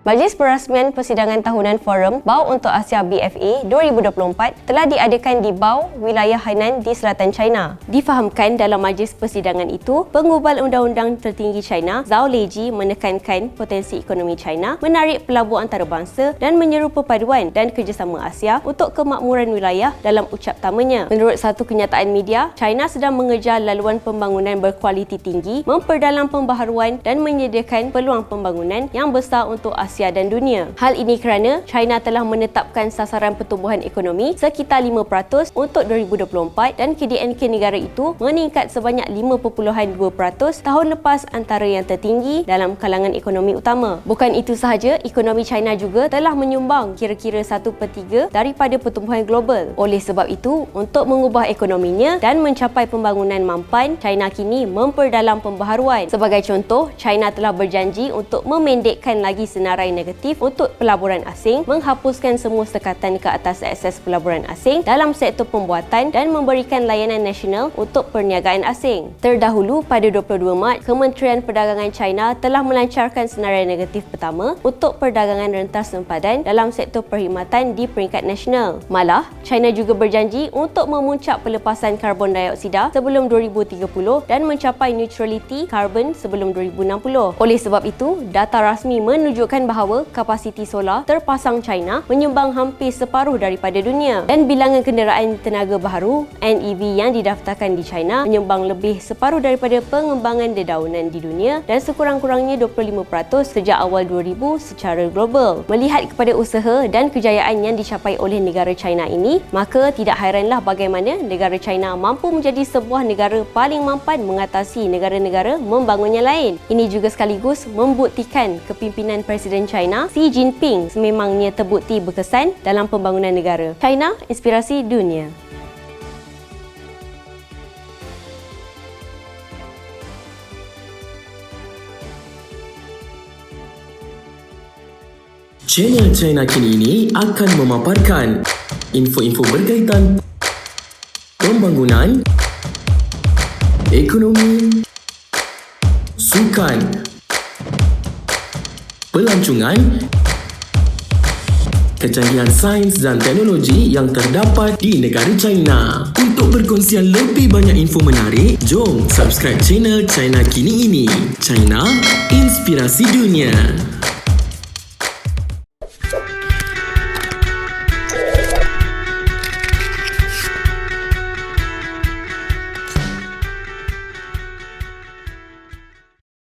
Majlis Perasmian Persidangan Tahunan Forum Bau untuk Asia BFA 2024 telah diadakan di Bau, wilayah Hainan di selatan China. Difahamkan dalam majlis persidangan itu, pengubal undang-undang tertinggi China, Zhao Leji, menekankan potensi ekonomi China, menarik pelabur antarabangsa dan menyeru perpaduan dan kerjasama Asia untuk kemakmuran wilayah dalam ucap tamanya. Menurut satu kenyataan media, China sedang mengejar laluan pembangunan berkualiti tinggi, memperdalam pembaharuan dan menyediakan peluang pembangunan yang besar untuk Asia dan dunia. Hal ini kerana China telah menetapkan sasaran pertumbuhan ekonomi sekitar 5% untuk 2024 dan KDNK negara itu meningkat sebanyak 5.2% tahun lepas, antara yang tertinggi dalam kalangan ekonomi utama. Bukan itu sahaja, ekonomi China juga telah menyumbang kira-kira 1/3 daripada pertumbuhan global. Oleh sebab itu, untuk mengubah ekonominya dan mencapai pembangunan mampan, China kini memperdalam pembaharuan. Sebagai contoh, China telah berjanji untuk memendekkan lagi senarai negatif untuk pelaburan asing, menghapuskan semua sekatan ke atas akses pelaburan asing dalam sektor pembuatan dan memberikan layanan nasional untuk perniagaan asing. Terdahulu, pada 22 Mac, Kementerian Perdagangan China telah melancarkan senarai negatif pertama untuk perdagangan rentas sempadan dalam sektor perkhidmatan di peringkat nasional. Malah, China juga berjanji untuk memuncak pelepasan karbon dioksida sebelum 2030 dan mencapai neutraliti karbon sebelum 2060. Oleh sebab itu, data rasmi menunjukkan bahawa kapasiti solar terpasang China menyumbang hampir separuh daripada dunia, dan bilangan kenderaan tenaga baharu NEV yang didaftarkan di China menyumbang lebih separuh daripada pengembangan dedaunan di dunia dan sekurang-kurangnya 25% sejak awal 2000 secara global. Melihat kepada usaha dan kejayaan yang dicapai oleh negara China ini, maka tidak hairanlah bagaimana negara China mampu menjadi sebuah negara paling mampan mengatasi negara-negara membangun yang lain. Ini juga sekaligus membuktikan kepimpinan Presiden China Xi Jinping sememangnya terbukti berkesan dalam pembangunan negara. China, inspirasi dunia. Channel China Kini ini akan memaparkan info-info berkaitan pembangunan, ekonomi, sukan, pelancongan, kecanggihan sains dan teknologi yang terdapat di negara China. Untuk perkongsian lebih banyak info menarik, jom subscribe channel China Kini ini. China, inspirasi dunia.